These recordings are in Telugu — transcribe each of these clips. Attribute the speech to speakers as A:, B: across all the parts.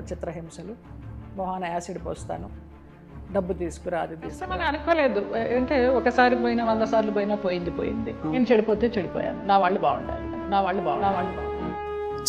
A: చిత్రహింసలు, మొహాన యాసిడ్ పోస్తాను, డబ్బు తీసుకురా, అది తీసుకురా.
B: అనుకోలేదు అంటే ఒకసారి పోయినా 100 సార్లు పోయినా పోయింది. నేను చెడిపోతే చెడిపోయాను, నా వాళ్ళు బాగుండాలి, నా వాళ్ళు బాగుండాలి.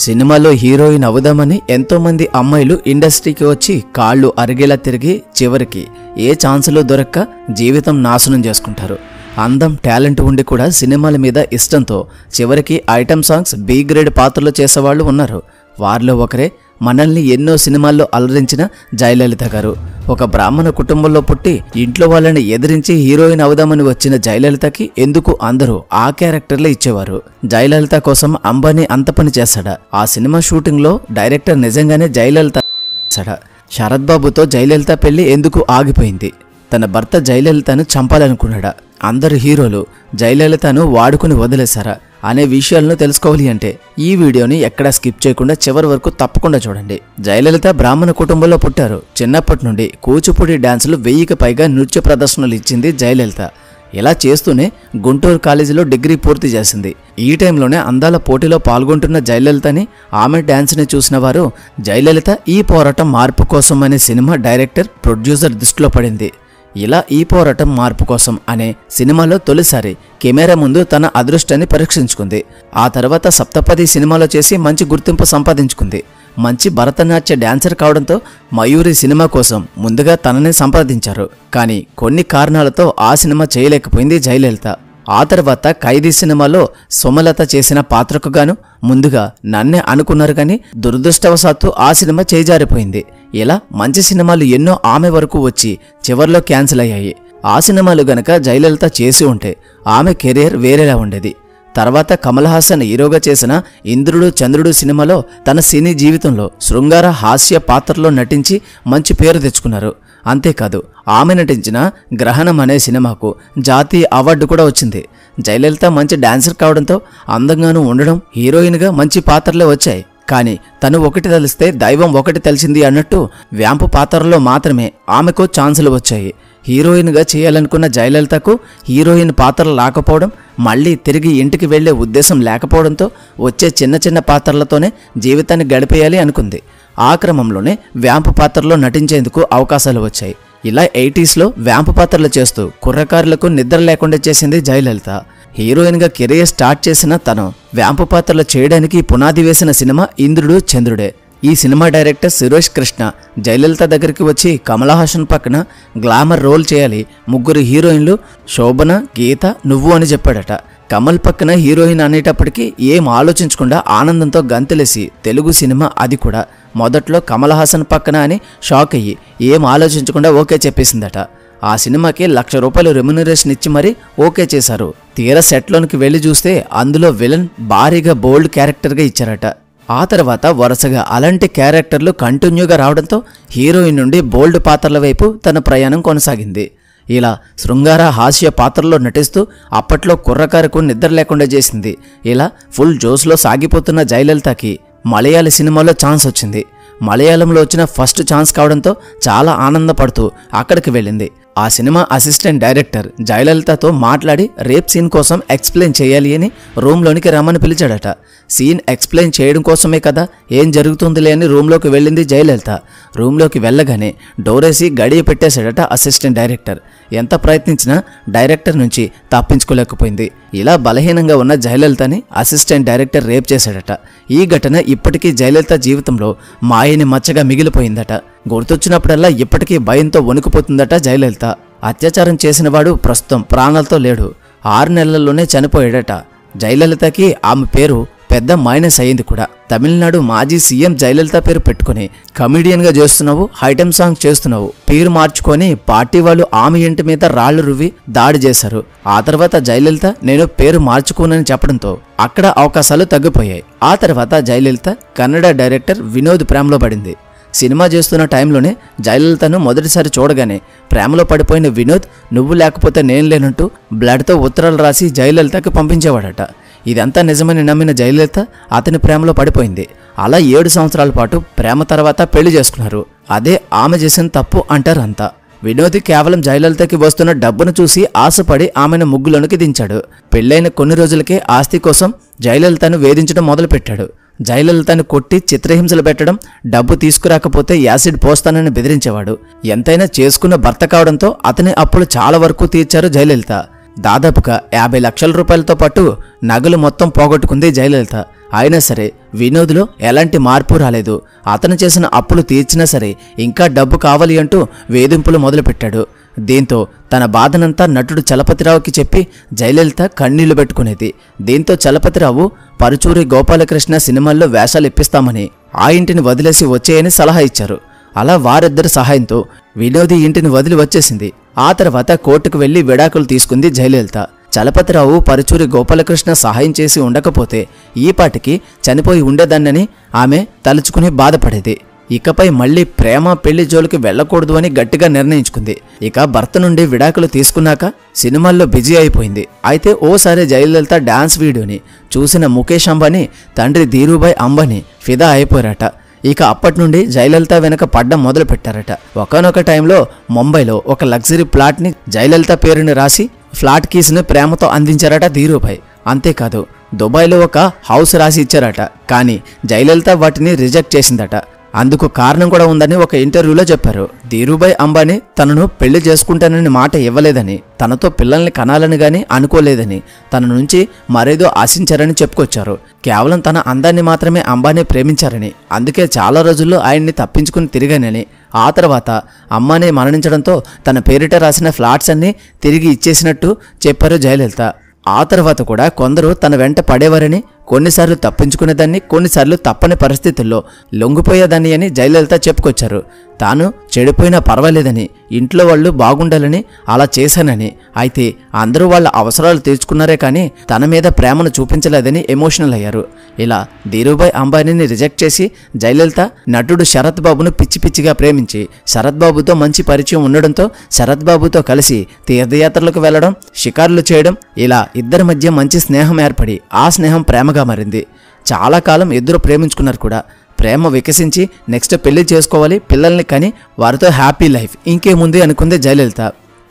C: సినిమాలో హీరోయిన్ అవుదామని ఎంతోమంది అమ్మాయిలు ఇండస్ట్రీకి వచ్చి కాళ్ళు అరిగేలా తిరిగి చివరికి ఏ ఛాన్సులు దొరక్క జీవితం నాశనం చేసుకుంటారు. అందం, టాలెంట్ ఉండి కూడా సినిమాల మీద ఇష్టంతో చివరికి ఐటమ్ సాంగ్స్ బి గ్రేడ్ పాత్రలు చేసేవాళ్ళు ఉన్నారు. వారిలో ఒకరే మనల్ని ఎన్నో సినిమాల్లో అలరించిన జయలలిత గారు. ఒక బ్రాహ్మణ కుటుంబంలో పుట్టి ఇంట్లో వాళ్ళని ఎదిరించి హీరోయిన్ అవుదామని వచ్చిన జయలలితకి ఎందుకు అందరూ ఆ క్యారెక్టర్లే ఇచ్చేవారు. జయలలిత కోసం అంబానీ అంత పని చేశాడా? ఆ సినిమా షూటింగ్ లో డైరెక్టర్ నిజంగానే జయలలిత చేశాడా? శరత్ బాబుతో జయలలిత పెళ్లి ఎందుకు ఆగిపోయింది? తన భర్త జయలలితను చంపాలనుకున్నాడా? అందరు హీరోలు జయలలితను వాడుకుని వదిలేశారా అనే విషయాలను తెలుసుకోవాలి అంటే ఈ వీడియోని ఎక్కడా స్కిప్ చేయకుండా చివరి వరకు తప్పకుండా చూడండి. జయలలిత బ్రాహ్మణ కుటుంబంలో పుట్టారు. చిన్నప్పటి నుండి కూచిపూడి డాన్సులు 1000కి పైగా నృత్య ప్రదర్శనలు ఇచ్చింది జయలలిత. ఇలా చేస్తూనే గుంటూరు కాలేజీలో డిగ్రీ పూర్తి చేసింది. ఈ టైంలోనే అందాల పోటీలో పాల్గొంటున్న జయలలితని, ఆమె డాన్స్ని చూసిన వారు జయలలిత ఈ పోరాటం మార్పు కోసం అనే సినిమా డైరెక్టర్, ప్రొడ్యూసర్ దృష్టిలో పడింది. ఇలా ఈ పోరాటం మార్పు కోసం అనే సినిమాలో తొలిసారి కెమెరా ముందు తన అదృష్టాన్ని పరీక్షించుకుంది. ఆ తర్వాత సప్తపది సినిమాలో చేసి మంచి గుర్తింపు సంపాదించుకుంది. మంచి భరతనాట్య డాన్సర్ కావడంతో మయూరి సినిమా కోసం ముందుగా తనని సంప్రదించారు. కానీ కొన్ని కారణాలతో ఆ సినిమా చేయలేకపోయింది జయలలిత. ఆ తర్వాత ఖైదీ సినిమాలో సుమలత చేసిన పాత్రకు గాను ముందుగా నన్నే అనుకున్నారు కానీ దురదృష్టవశాత్తు ఆ సినిమా చేజారిపోయింది. ఇలా మంచి సినిమాలు ఎన్నో ఆమె వరకు వచ్చి చివర్లో క్యాన్సిల్ అయ్యాయి. ఆ సినిమాలు గనక జయలలిత చేసి ఉంటే ఆమె కెరీర్ వేరేలా ఉండేది. తర్వాత కమల్ హాసన్ హీరోగా చేసిన ఇంద్రుడు చంద్రుడు సినిమాలో తన సినీ జీవితంలో శృంగార హాస్య పాత్రలో నటించి మంచి పేరు తెచ్చుకున్నారు. అంతేకాదు ఆమె నటించిన గ్రహణం అనే సినిమాకు జాతీయ అవార్డు కూడా వచ్చింది. జయలలిత మంచి డాన్సర్ కావడంతో అందంగానూ ఉండడం, హీరోయిన్గా మంచి పాత్రలే వచ్చాయి. కానీ తను ఒకటి తెలిస్తే దైవం ఒకటి తెలిసింది అన్నట్టు వ్యాంపు పాత్రలో మాత్రమే ఆమెకు ఛాన్సులు వచ్చాయి. హీరోయిన్గా చేయాలనుకున్న జయలలితకు హీరోయిన్ పాత్రలు రాకపోవడం, మళ్లీ తిరిగి ఇంటికి వెళ్లే ఉద్దేశం లేకపోవడంతో వచ్చే చిన్న చిన్న పాత్రలతోనే జీవితాన్ని గడిపేయాలి అనుకుంది. ఆ క్రమంలోనే వ్యాంపు పాత్రలో నటించేందుకు అవకాశాలు వచ్చాయి. ఇలా 80sలో వ్యాంపు పాత్రలు చేస్తూ కుర్రకారులకు నిద్ర లేకుండా చేసింది జయలలిత. హీరోయిన్గా కెరీర్ స్టార్ట్ చేసిన తను వ్యాంపు పాత్రలు చేయడానికి పునాది వేసిన సినిమా ఇంద్రుడు చంద్రుడే. ఈ సినిమా డైరెక్టర్ సురేష్ కృష్ణ జయలలిత దగ్గరికి వచ్చి కమల్ హాసన్ పక్కన గ్లామర్ రోల్ చేయాలి, 3 హీరోయిన్లు శోభన, గీత, నువ్వు అని చెప్పాడట. కమల్ పక్కన హీరోయిన్ అనేటప్పటికీ ఏం ఆలోచించకుండా ఆనందంతో గంతులేసి తెలుగు సినిమా, అది కూడా మొదట్లో కమల్ హాసన్ పక్కన అని షాక్ అయ్యి ఏం ఆలోచించకుండా ఓకే చెప్పేసిందట. ఆ సినిమాకి ₹1,00,000 రెమ్యునరేషన్ ఇచ్చి మరీ ఓకే చేశారు. తీరా సెట్లోనికి వెళ్లి చూస్తే అందులో విలన్ భారీగా బోల్డ్ క్యారెక్టర్గా ఇచ్చారట. ఆ తర్వాత వరుసగా అలాంటి క్యారెక్టర్లు కంటిన్యూగా రావడంతో హీరోయిన్ నుండి బోల్డ్ పాత్రల వైపు తన ప్రయాణం కొనసాగింది. ఇలా శృంగార హాస్య పాత్రల్లో నటిస్తూ అప్పట్లో కుర్రకారుకు నిద్ర లేకుండా చేసింది. ఇలా ఫుల్ జోస్లో సాగిపోతున్న జయలలితకి మలయాళ సినిమాలో ఛాన్స్ వచ్చింది. మలయాళంలో వచ్చిన ఫస్ట్ ఛాన్స్ కావడంతో చాలా ఆనందపడుతూ అక్కడికి వెళ్ళింది. ఆ సినిమా అసిస్టెంట్ డైరెక్టర్ జయలలితతో మాట్లాడి రేప్ సీన్ కోసం ఎక్స్ప్లెయిన్ చేయాలి అని రూమ్లోనికి రమ్మని పిలిచాడట. సీన్ ఎక్స్ప్లెయిన్ చేయడం కోసమే కదా, ఏం జరుగుతుందిలే అని రూమ్లోకి వెళ్ళింది జయలలిత. రూమ్లోకి వెళ్ళగానే డోరేసి గడియ పెట్టేశాడట అసిస్టెంట్ డైరెక్టర్. ఎంత ప్రయత్నించినా డైరెక్టర్ నుంచి తప్పించుకోలేకపోయింది. ఇలా బలహీనంగా ఉన్న జయలలితని అసిస్టెంట్ డైరెక్టర్ రేప్ చేశాడట. ఈ ఘటన ఇప్పటికీ జయలలిత జీవితంలో మాయని మచ్చగా మిగిలిపోయిందట. గుర్తొచ్చినప్పుడల్లా ఇప్పటికీ భయంతో వణుకుపోతుందట జయలలిత. అత్యాచారం చేసినవాడు ప్రస్తుతం ప్రాణాలతో లేడు. 6 నెలల్లోనే చనిపోయాడట. జయలలితకి ఆమె పేరు పెద్ద మైనస్ అయింది కూడా. తమిళనాడు మాజీ సీఎం జయలలిత పేరు పెట్టుకుని కమిడియన్గా చేస్తున్నావు, ఐటమ్ సాంగ్ చేస్తున్నావు, పేరు మార్చుకొని పార్టీ వాళ్ళు ఆమె ఇంటి మీద రాళ్లు రువ్వి దాడి చేశారు. ఆ తర్వాత జయలలిత నేను పేరు మార్చుకోనని చెప్పడంతో అక్కడ అవకాశాలు తగ్గిపోయాయి. ఆ తర్వాత జయలలిత కన్నడ డైరెక్టర్ వినోద్ ప్రేమలో పడింది. సినిమా చేస్తున్న టైంలోనే జయలలితను మొదటిసారి చూడగానే ప్రేమలో పడిపోయిన వినోద్ నువ్వు లేకపోతే నేను లేనంటూ బ్లడ్తో ఉత్తరాలు రాసి జయలలితకి పంపించేవాడట. ఇదంతా నిజమని నమ్మిన జయలలిత అతని ప్రేమలో పడిపోయింది. అలా 7 సంవత్సరాల పాటు ప్రేమ తర్వాత పెళ్లి చేసుకున్నారు. అదే ఆమె చేసిన తప్పు అంటారు అంతా. వినోద్ కేవలం జయలలితకి వస్తున్న డబ్బును చూసి ఆశపడి ఆమెను ముగ్గులోనికి దించాడు. పెళ్లైన కొన్ని రోజులకే ఆస్తి కోసం జయలలితను వేధించడం మొదలుపెట్టాడు. జయలలితను కొట్టి చిత్రహింసలు పెట్టడం, డబ్బు తీసుకురాకపోతే యాసిడ్ పోస్తానని బెదిరించేవాడు. ఎంతైనా చేసుకున్న భర్త కావడంతో అతని అప్పులు చాలా వరకు తీర్చారు జయలలిత. దాదాపుగా 50 లక్షల రూపాయలతో పాటు నగలు మొత్తం పోగొట్టుకుంది జయలలిత. అయినా సరే వినోద్లో ఎలాంటి మార్పు రాలేదు. అతను చేసిన అప్పులు తీర్చినా సరే ఇంకా డబ్బు కావాలి అంటూ వేధింపులు మొదలుపెట్టాడు. దీంతో తన బాధనంతా నటుడు చలపతిరావుకి చెప్పి జయలలిత కన్నీళ్లు పెట్టుకునేది. దీంతో చలపతిరావు పరుచూరి గోపాలకృష్ణ సినిమాల్లో వేషాలు ఇప్పిస్తామని ఆ ఇంటిని వదిలేసి వచ్చేయని సలహా ఇచ్చారు. అలా వారిద్దరి సహాయంతో వినోది ఇంటిని వదిలి వచ్చేసింది. ఆ తర్వాత కోర్టుకు వెళ్లి విడాకులు తీసుకుంది జయలలిత. చలపతిరావు పరుచూరి గోపాలకృష్ణ సహాయం చేసి ఉండకపోతే ఈపాటికి చనిపోయి ఉండేదాన్నని ఆమె తలుచుకుని బాధపడేది. ఇకపై మళ్లీ ప్రేమ పెళ్లి జోలికి వెళ్లకూడదు అని గట్టిగా నిర్ణయించుకుంది. ఇక భర్త నుండి విడాకులు తీసుకున్నాక సినిమాల్లో బిజీ అయిపోయింది. అయితే ఓసారి జయలలిత డాన్స్ వీడియోని చూసిన ముఖేష్ అంబానీ తండ్రి ధీరుభాయ్ అంబానీ ఫిదా అయిపోయారట. ఇక అప్పటి నుండి జయలలిత వెనక పడ్డం మొదలు పెట్టారట. ఒకనొక టైంలో ముంబైలో ఒక లగ్జరీ ప్లాట్ని జయలలిత పేరుని రాసి ఫ్లాట్ కీస్ని ప్రేమతో అందించారట ధీరుభాయ్. అంతేకాదు దుబాయ్లో ఒక హౌస్ రాసి ఇచ్చారట. కానీ జయలలిత వాటిని రిజెక్ట్ చేసిందట. అందుకు కారణం కూడా ఉందని ఒక ఇంటర్వ్యూలో చెప్పారు. ధీరుభాయ్ అంబానీ తనను పెళ్లి చేసుకుంటానని మాట ఇవ్వలేదని, తనతో పిల్లల్ని కనాలని గాని అనుకోలేదని, తన నుంచి మరేదో ఆశించారని చెప్పుకొచ్చారు. కేవలం తన అందాన్ని మాత్రమే అంబానీ ప్రేమించారని, అందుకే చాలా రోజుల్లో ఆయన్ని తప్పించుకుని తిరిగానని, ఆ తర్వాత అంబానీ మరణించడంతో తన పేరిట రాసిన ఫ్లాట్స్ అన్నీ తిరిగి ఇచ్చేసినట్టు చెప్పారు జయలలిత. ఆ తర్వాత కూడా కొందరు తన వెంట పడేవారని, కొన్నిసార్లు తప్పించుకునేదాన్ని, కొన్నిసార్లు తప్పని పరిస్థితుల్లో లొంగిపోయేదాన్ని అని జయలలిత చెప్పుకొచ్చారు. తాను చెడిపోయినా పర్వాలేదని, ఇంట్లో వాళ్ళు బాగుండాలని అలా చేశానని, అయితే అందరూ వాళ్ళ అవసరాలు తీర్చుకున్నారే కానీ తన మీద ప్రేమను చూపించలేదని ఎమోషనల్ అయ్యారు. ఇలా ధీరుభాయ్ అంబానీని రిజెక్ట్ చేసి జయలలిత నటుడు శరత్ బాబును పిచ్చి పిచ్చిగా ప్రేమించి శరత్ బాబుతో మంచి పరిచయం ఉండడంతో శరత్ బాబుతో కలిసి తీర్థయాత్రలకు వెళ్లడం, షికారులు చేయడం, ఇలా ఇద్దరి మధ్య మంచి స్నేహం ఏర్పడి ఆ స్నేహం ప్రేమగా మారింది. చాలా కాలం ఇద్దరు ప్రేమించుకున్నారు కూడా. ప్రేమ వికసించి నెక్స్ట్ పెళ్లి చేసుకోవాలి, పిల్లల్ని కని వారితో హ్యాపీ లైఫ్ ఇంకేముంది అనుకుంది జయలలిత.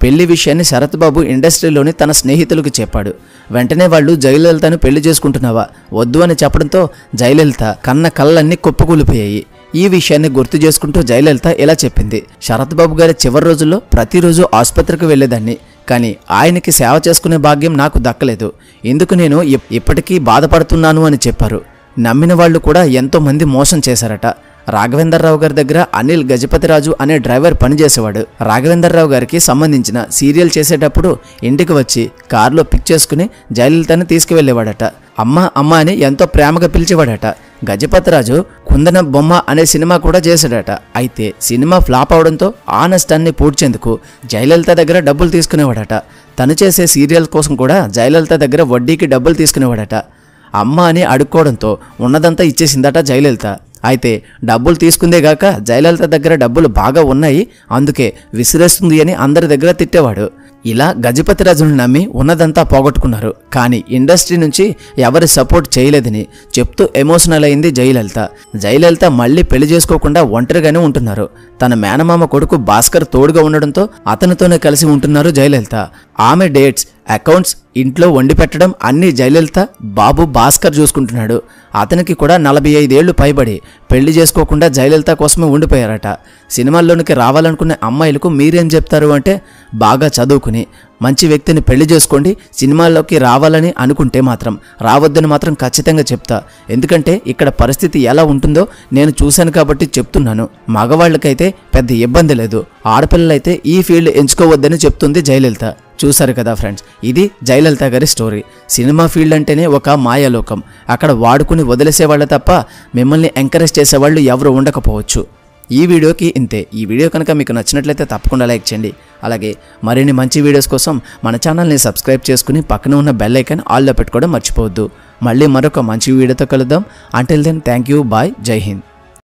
C: పెళ్లి విషయాన్ని శరత్ బాబు ఇండస్ట్రీలోని తన స్నేహితులకు చెప్పాడు. వెంటనే వాళ్ళు జయలలితను పెళ్లి చేసుకుంటున్నావా వద్దు అని చెప్పడంతో జయలలిత కన్న కళ్ళన్నీ కుప్పకూలిపోయాయి. ఈ విషయాన్ని గుర్తు చేసుకుంటూ జయలలిత ఇలా చెప్పింది. శరత్ బాబు గారి చివరి రోజుల్లో ప్రతిరోజు ఆసుపత్రికి వెళ్లేదాన్ని, కానీ ఆయనకి సేవ చేసుకునే భాగ్యం నాకు దక్కలేదు. ఇందుకు నేను ఇప్పటికీ బాధపడుతున్నాను అని చెప్పారు. నమ్మిన వాళ్ళు కూడా ఎంతో మంది మోసం చేశారట. రాఘవేంద్రరావు గారి దగ్గర అనిల్ గజపతిరాజు అనే డ్రైవర్ పనిచేసేవాడు. రాఘవేంద్రరావు గారికి సంబంధించిన సీరియల్ చేసేటప్పుడు ఇంటికి వచ్చి కారులో పిక్ చేసుకుని జయలలితని తీసుకువెళ్లేవాడట. అమ్మ అమ్మ అని ఎంతో ప్రేమగా పిలిచేవాడట. గజపతిరాజు కుందన బొమ్మ అనే సినిమా కూడా చేశాడట. అయితే సినిమా ఫ్లాప్ అవడంతో ఆ నష్టాన్ని పూడ్చేందుకు జయలలిత దగ్గర డబ్బులు తీసుకునేవాడట. తను చేసే సీరియల్ కోసం కూడా జయలలిత దగ్గర వడ్డీకి డబ్బులు తీసుకునేవాడట. అమ్మ అని అడుక్కోవడంతో ఉన్నదంతా ఇచ్చేసిందట జయలలిత. అయితే డబ్బులు తీసుకుందేగాక జయలలిత దగ్గర డబ్బులు బాగా ఉన్నాయి, అందుకే విసిరేస్తుంది అని అందరి దగ్గర తిట్టేవాడు. ఇలా గజపతిరాజును నమ్మి ఉన్నదంతా పోగొట్టుకున్నారు. కానీ ఇండస్ట్రీ నుంచి ఎవరి సపోర్ట్ చేయలేదని చెప్తూ ఎమోషనల్ అయింది జయలలిత. జయలలిత మళ్ళీ పెళ్లి చేసుకోకుండా ఒంటరిగానే ఉంటున్నారు. తన మేనమామ కొడుకు భాస్కర్ తోడుగా ఉండడంతో అతనితోనే కలిసి ఉంటున్నారు జయలలిత. ఆమె డేట్స్, అకౌంట్స్, ఇంట్లో వండి పెట్టడం అన్నీ జయలలిత బాబు భాస్కర్ చూసుకుంటున్నాడు. అతనికి కూడా 45 ఏళ్లు పైబడి పెళ్లి చేసుకోకుండా జయలలిత కోసమే ఉండిపోయారట. సినిమాల్లోనికి రావాలనుకునే అమ్మాయిలకు మీరేం చెప్తారు అంటే, బాగా చదువుకుని మంచి వ్యక్తిని పెళ్లి చేసుకోండి, సినిమాల్లోకి రావాలని అనుకుంటే మాత్రం రావద్దని మాత్రం ఖచ్చితంగా చెప్తా. ఎందుకంటే ఇక్కడ పరిస్థితి ఎలా ఉంటుందో నేను చూశాను కాబట్టి చెప్తున్నాను. మగవాళ్ళకైతే పెద్ద ఇబ్బంది లేదు, ఆడపిల్లలైతే ఈ ఫీల్డ్ ఎంచుకోవద్దని చెప్తుంది జయలలిత. చూశారు కదా ఫ్రెండ్స్, ఇది జయలలిత గారి స్టోరీ. సినిమా ఫీల్డ్ అంటేనే ఒక మాయాలోకం. అక్కడ వాడుకుని వదిలేసేవాళ్ళ తప్ప మిమ్మల్ని ఎంకరేజ్ చేసేవాళ్ళు ఎవరు ఉండకపోవచ్చు. ఈ వీడియోకి ఇంతే. ఈ వీడియో కనుక మీకు నచ్చినట్లయితే తప్పకుండా లైక్ చేయండి. అలాగే మరిన్ని మంచి వీడియోస్ కోసం మన ఛానల్ని సబ్స్క్రైబ్ చేసుకుని పక్కన ఉన్న బెల్ ఐకాన్ ఆల్లో పెట్టుకోవడం మర్చిపోవద్దు. మళ్ళీ మరొక మంచి వీడియోతో కలుద్దాం. Until then thank you, bye, జై హింద్.